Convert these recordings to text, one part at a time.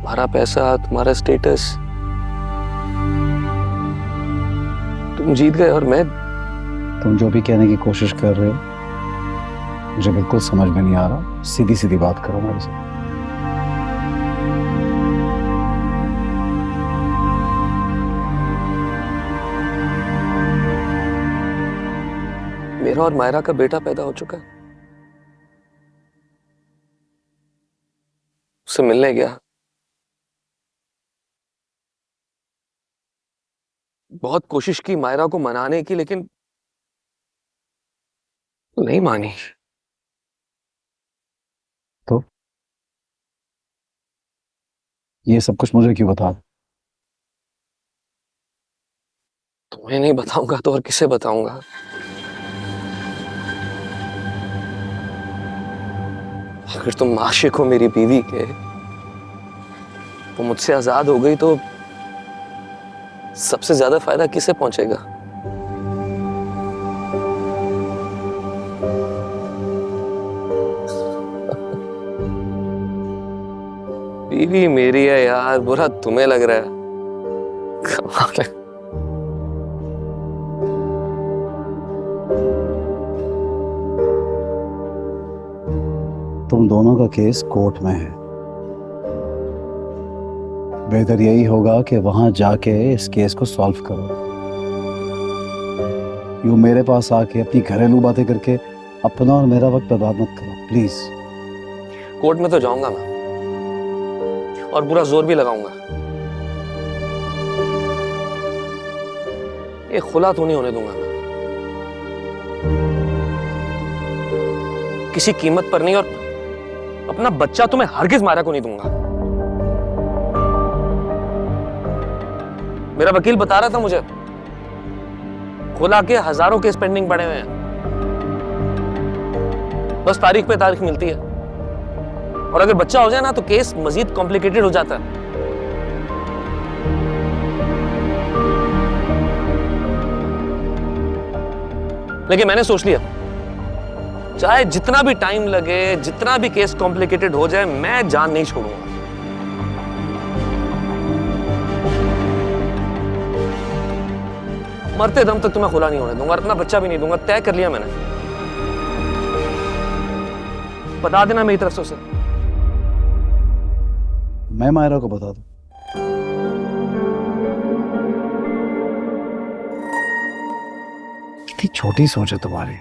तुम्हारा पैसा, तुम्हारा स्टेटस, तुम जीत गए और मैं। तुम जो भी कहने की कोशिश कर रहे हो मुझे बिल्कुल समझ में नहीं आ रहा। सीधी सीधी बात करो मेरे से। मेरा और मायरा का बेटा पैदा हो चुका है। उससे मिलने गया, बहुत कोशिश की मायरा को मनाने की, लेकिन नहीं मानी। तो ये सब कुछ मुझे क्यों बता? तुम्हें नहीं बताऊंगा तो और किसे बताऊंगा? अगर तुम आशिक हो मेरी बीवी के, वो मुझसे आजाद हो गई तो सबसे ज्यादा फायदा किसे पहुंचेगा? बीवी मेरी है यार, बुरा तुम्हें लग रहा है। कमाल है। तुम दोनों का केस कोर्ट में है। बेहतर यही होगा कि वहां जाके इस केस को सॉल्व करो। यूं मेरे पास आके अपनी घरेलू बातें करके अपना और मेरा वक्त बर्बाद मत करो प्लीज। कोर्ट में तो जाऊंगा मैं, और पूरा जोर भी लगाऊंगा। ये खुला तो नहीं होने दूंगा मैं, किसी कीमत पर नहीं। और अपना बच्चा तुम्हें हरगिज मारा को नहीं दूंगा। मेरा वकील बता रहा था मुझे, खुला के हजारों केस पेंडिंग पड़े हुए हैं, बस तारीख पे तारीख मिलती है। और अगर बच्चा हो जाए ना तो केस मजीद कॉम्प्लिकेटेड हो जाता है। लेकिन मैंने सोच लिया, चाहे जितना भी टाइम लगे, जितना भी केस कॉम्प्लिकेटेड हो जाए, मैं जान नहीं छोड़ूंगा। मरते दम तक तुम्हें खुला नहीं होने दूंगा, और अपना बच्चा भी नहीं दूंगा। तय कर लिया मैंने। बता देना मेरी तरफ से उसे। मैं मायरा को बता दूं? कितनी छोटी सोच है तुम्हारी।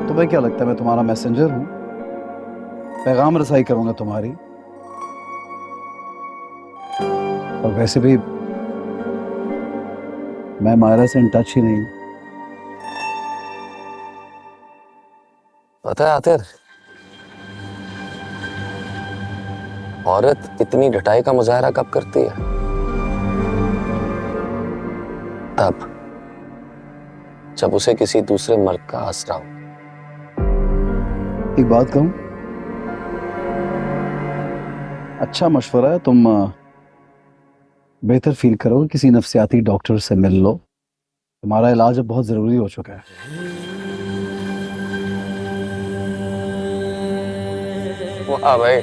तुम्हें क्या लगता है मैं तुम्हारा मैसेंजर हूं? पैगाम रसाई करूंगा तुम्हारी। और वैसे भी मैं मायरा से इन टच ही नहीं। पता है आतिर, औरत इतनी ढटाई का मुजाहरा कब करती है? तब जब उसे किसी दूसरे मर्द का आसरा हो। एक बात कहूं, अच्छा मशवरा है। तुम बेहतर फील करो, किसी नफ्सियाती डॉक्टर से मिल लो। तुम्हारा इलाज अब बहुत जरूरी हो चुका है। वाह भाई,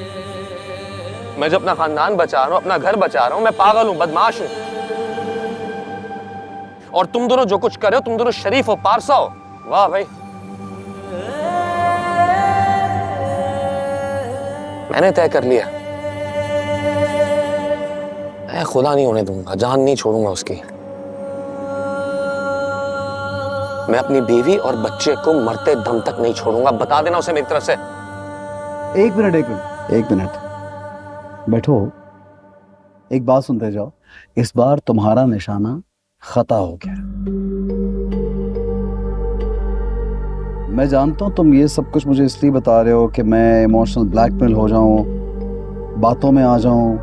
मैं जो अपना खानदान बचा रहा हूं, अपना घर बचा रहा हूं, मैं पागल हूं, बदमाश हूं। और तुम दोनों जो कुछ कर रहे हो, तुम दोनों शरीफ हो, पारसा हो। वाह भाई, मैंने तय कर लिया, मैं खुदा नहीं होने दूंगा, जान नहीं छोड़ूंगा उसकी। मैं अपनी बीवी और बच्चे को मरते दम तक नहीं छोड़ूंगा। बता देना उसे मेरी तरफ से। एक मिनट एक मिनट एक मिनट बैठो, एक बात सुनते जाओ। इस बार तुम्हारा निशाना खता हो गया। मैं जानता हूं तुम ये सब कुछ मुझे इसलिए बता रहे हो कि मैं इमोशनल ब्लैकमेल हो जाऊं, बातों में आ जाऊं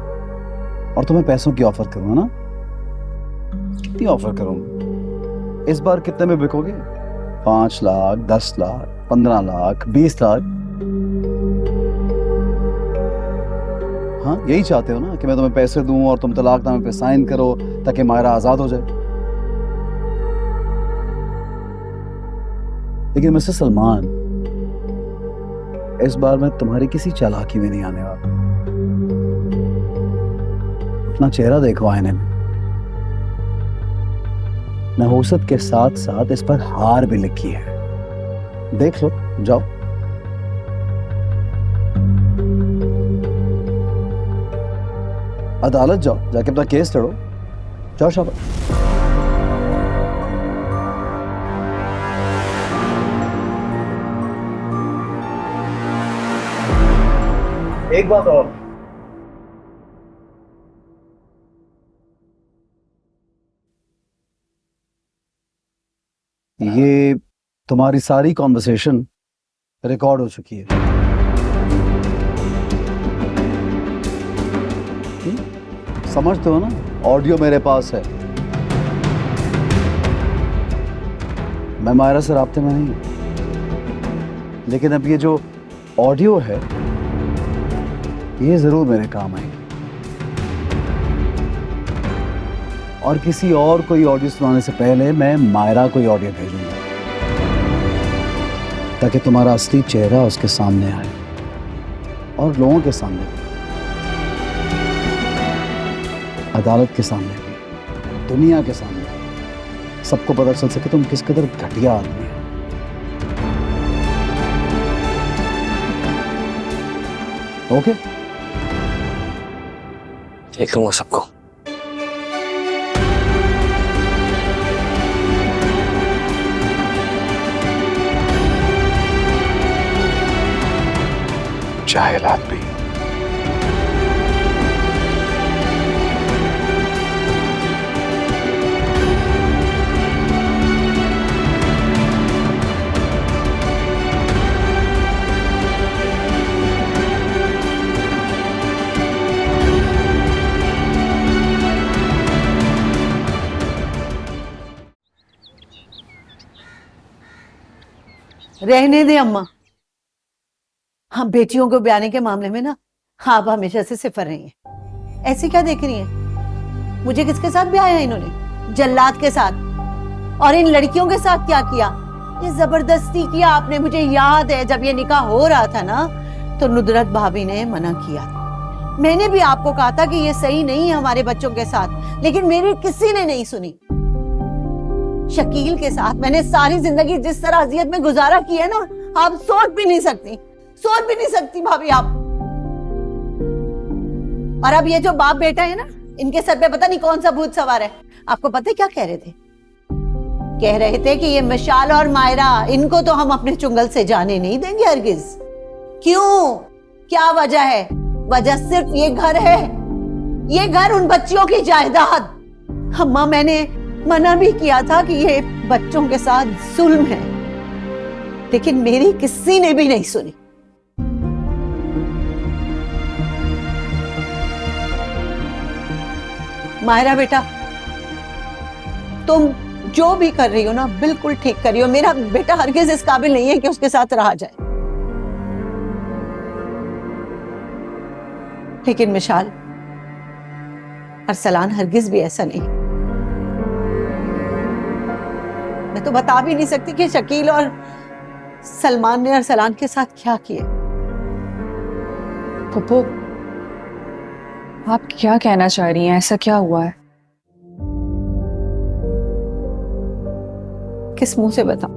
और तुम्हें पैसों की ऑफर करूं, है ना? कितनी ऑफर करूं? इस बार कितने में बिकोगे? 5 लाख, 10 लाख, 15 लाख, 20 लाख? हाँ, यही चाहते हो ना कि मैं तुम्हें पैसे दूं और तुम तलाकनामे पे साइन करो ताकि मायरा आजाद हो जाए। लेकिन मिस्टर सलमान, इस बार मैं तुम्हारी किसी चालाकी में नहीं आने वाला। अपना चेहरा देखो आईने में। नहुसत के साथ साथ इस पर हार भी लिखी है, देख लो, जाओ। अदालत जाओ, जाके अपना केस लड़ो, जाओ शाबाश। एक बात और, ये तुम्हारी सारी कॉन्वर्सेशन रिकॉर्ड हो चुकी है। समझते हो ना, ऑडियो मेरे पास है। मैं मायरा से राब्ते में नहीं हूं, लेकिन अब ये जो ऑडियो है ये जरूर मेरे काम आएगी, और किसी और कोई ऑडियो सुनाने से पहले मैं मायरा को ऑडियो भेजूंगा, ताकि तुम्हारा असली चेहरा उसके सामने आए, और लोगों के सामने भी, अदालत के सामने भी, दुनिया के सामने भी, सबको पता चल सके तुम किस कदर घटिया आदमी हो। ओके? देख लूंगा सबको। जाहिल आदमी। रहने दे अम्मा। हम बेटियों को ब्याने के मामले में ना आप हमेशा से सिफर रही हैं। ऐसे क्या देख रही हैं? मुझे किसके साथ ब्याया इन्होंने? जल्लाद के साथ। और इन लड़कियों के साथ क्या किया? ये जबरदस्ती किया आपने। मुझे याद है जब ये निकाह हो रहा था ना, तो नुदरत भाभी ने मना किया था। मैंने भी आपको कहा था कि ये सही नहीं है हमारे बच्चों के साथ, लेकिन मेरी किसी ने नहीं सुनी। शकील के साथ मैंने सारी जिंदगी जिस तरह अजियत में गुजारा किया ना, आप सोच भी नहीं सकती भाभी आप। और अब ये जो बाप बेटा है ना, इनके सर पे पता नहीं कौन सा भूत सवार है। आपको पता है क्या कह रहे थे? कह रहे थे कि ये मिशाल और मायरा, इनको तो हम अपने चुंगल से जाने नहीं देंगे हरगिज। क्यों? क्या वजह है? वजह सिर्फ ये घर है। ये घर उन बच्चियों की जायदाद। अम्मा, मैंने मना भी किया था कि ये बच्चों के साथ जुल्म है, लेकिन मेरी किसी ने भी नहीं सुनी। मायरा बेटा, तुम जो भी कर रही हो ना, बिल्कुल ठीक कर रही हो। मेरा बेटा हरगिज इस काबिल नहीं है कि उसके साथ रहा जाए। लेकिन मिशाल, अरसलान हरगिज भी ऐसा नहीं। मैं तो बता भी नहीं सकती कि शकील और सलमान ने अरसलान के साथ क्या किया। पप्पू, आप क्या कहना चाह रही हैं? ऐसा क्या हुआ है? किस मुंह से बताऊं?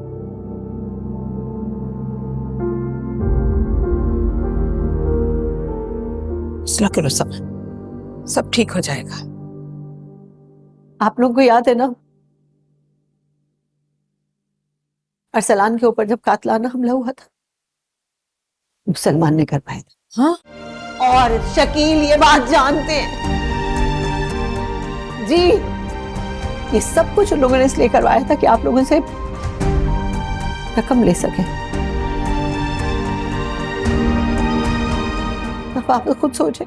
करो, सब ठीक हो जाएगा। आप लोगों को याद है ना, अरसलान के ऊपर जब कातलाना हमला हुआ था, सलमान ने करवाया था। हाँ? और शकील ये बात जानते हैं जी। ये सब कुछ उन लोगों ने इसलिए करवाया था कि आप लोगों से रकम ले सके। अब आप खुद सोचें,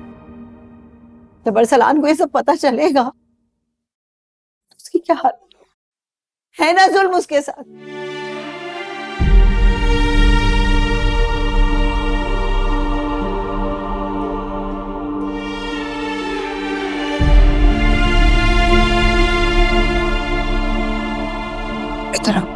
जब अरसलान को ये सब पता चलेगा, उसकी क्या हाल है ना? जुल्म उसके साथ। इधर आओ।